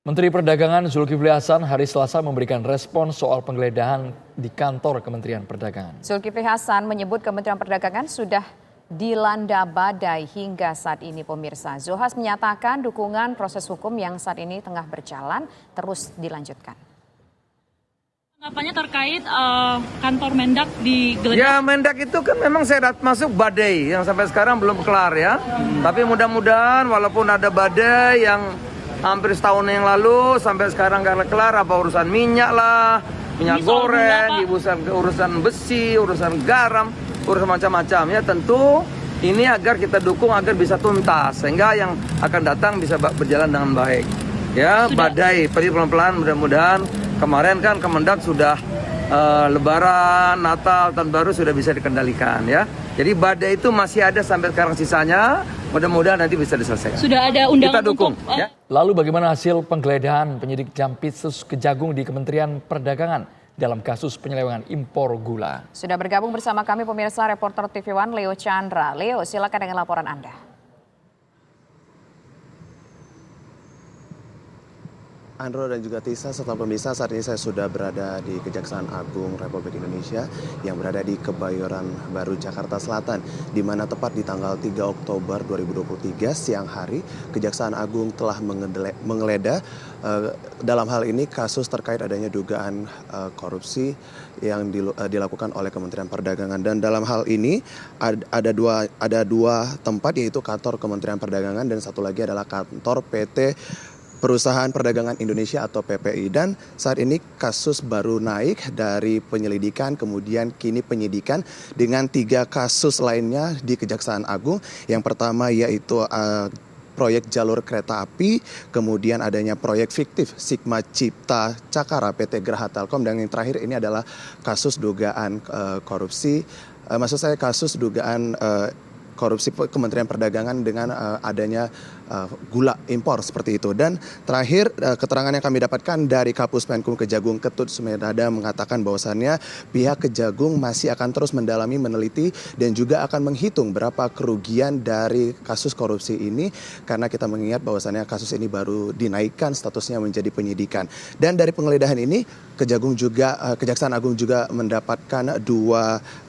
Menteri Perdagangan Zulkifli Hasan hari Selasa memberikan respon soal penggeledahan di kantor Kementerian Perdagangan. Zulkifli Hasan menyebut Kementerian Perdagangan sudah dilanda badai hingga saat ini, pemirsa. Zulhas menyatakan dukungan proses hukum yang saat ini tengah berjalan terus dilanjutkan. Tanggapannya terkait kantor Mendak digeledah? Ya, Mendak itu kan memang saya masuk badai yang sampai sekarang belum kelar ya. Tapi mudah-mudahan walaupun ada badai yang hampir setahun yang lalu sampai sekarang nggak kelar, apa urusan minyak lah, minyak goreng, urusan besi, urusan garam, urusan macam-macam ya, tentu ini agar kita dukung agar bisa tuntas sehingga yang akan datang bisa berjalan dengan baik ya. Badai pelan-pelan, mudah-mudahan kemarin kan Kemendak sudah Lebaran, Natal, Tahun Baru sudah bisa dikendalikan ya. Jadi badai itu masih ada sampai sekarang sisanya, mudah-mudahan nanti bisa diselesaikan. Sudah ada undangan kita dukung ya. Lalu bagaimana hasil penggeledahan penyidik Jampitsus Kejagung di Kementerian Perdagangan dalam kasus penyelewengan impor gula? Sudah bergabung bersama kami pemirsa reporter TV One Leo Chandra. Leo, silakan dengan laporan Anda. Andro dan juga Tisa, serta pemirsa, saat ini saya sudah berada di Kejaksaan Agung Republik Indonesia yang berada di Kebayoran Baru, Jakarta Selatan, di mana tepat di tanggal 3 Oktober 2023 siang hari, Kejaksaan Agung telah menggeledah dalam hal ini kasus terkait adanya dugaan korupsi yang dilakukan oleh Kementerian Perdagangan. Dan dalam hal ini ada dua tempat, yaitu kantor Kementerian Perdagangan dan satu lagi adalah kantor PT Perusahaan Perdagangan Indonesia atau PPI. Dan saat ini kasus baru naik dari penyelidikan, kemudian kini penyidikan dengan 3 kasus lainnya di Kejaksaan Agung. Yang pertama yaitu proyek jalur kereta api, kemudian adanya proyek fiktif Sigma Cipta Cakara PT Graha Telkom, dan yang terakhir ini adalah kasus dugaan korupsi, kasus dugaan korupsi Kementerian Perdagangan dengan adanya gula impor seperti itu. Dan terakhir keterangan yang kami dapatkan dari Kapus Penkum Kejagung Ketut Sumedada mengatakan bahwasannya pihak Kejagung masih akan terus mendalami, meneliti dan juga akan menghitung berapa kerugian dari kasus korupsi ini, karena kita mengingat bahwasannya kasus ini baru dinaikkan statusnya menjadi penyidikan. Dan dari penggeledahan ini Kejaksaan Agung juga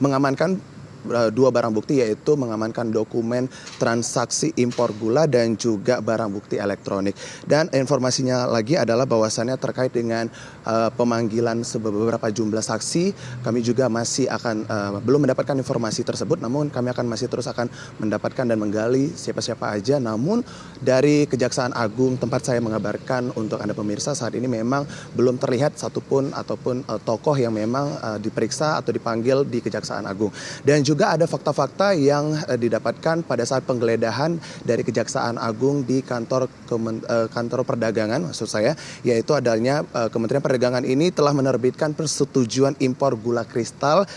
mengamankan dua barang bukti, yaitu mengamankan dokumen transaksi impor gula dan juga barang bukti elektronik. Dan informasinya lagi adalah bahwasannya terkait dengan pemanggilan beberapa jumlah saksi, kami juga masih akan belum mendapatkan informasi tersebut, namun kami akan masih terus akan mendapatkan dan menggali siapa-siapa aja. Namun dari Kejaksaan Agung tempat saya mengabarkan untuk Anda pemirsa, saat ini memang belum terlihat satupun ataupun tokoh yang memang diperiksa atau dipanggil di Kejaksaan Agung. Dan juga ada fakta-fakta yang didapatkan pada saat penggeledahan dari Kejaksaan Agung di kantor perdagangan, maksud saya, yaitu adanya Kementerian Perdagangan ini telah menerbitkan persetujuan impor gula kristal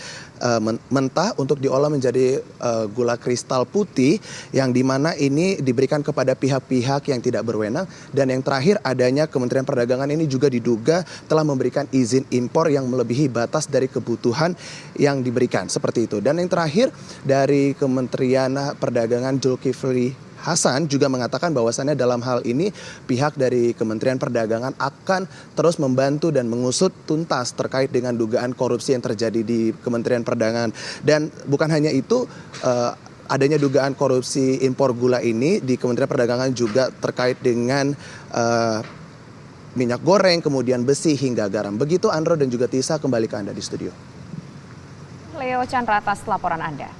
mentah untuk diolah menjadi gula kristal putih, yang dimana ini diberikan kepada pihak-pihak yang tidak berwenang. Dan yang terakhir adanya Kementerian Perdagangan ini juga diduga telah memberikan izin impor yang melebihi batas dari kebutuhan yang diberikan, seperti itu. Dan yang terakhir dari Kementerian Perdagangan, Zulkifli Hasan juga mengatakan bahwasannya dalam hal ini pihak dari Kementerian Perdagangan akan terus membantu dan mengusut tuntas terkait dengan dugaan korupsi yang terjadi di Kementerian Perdagangan. Dan bukan hanya itu, adanya dugaan korupsi impor gula ini di Kementerian Perdagangan juga terkait dengan minyak goreng, kemudian besi hingga garam. Begitu Andro dan juga Tisa, kembali ke Anda di studio. Leo Chandra atas laporan Anda.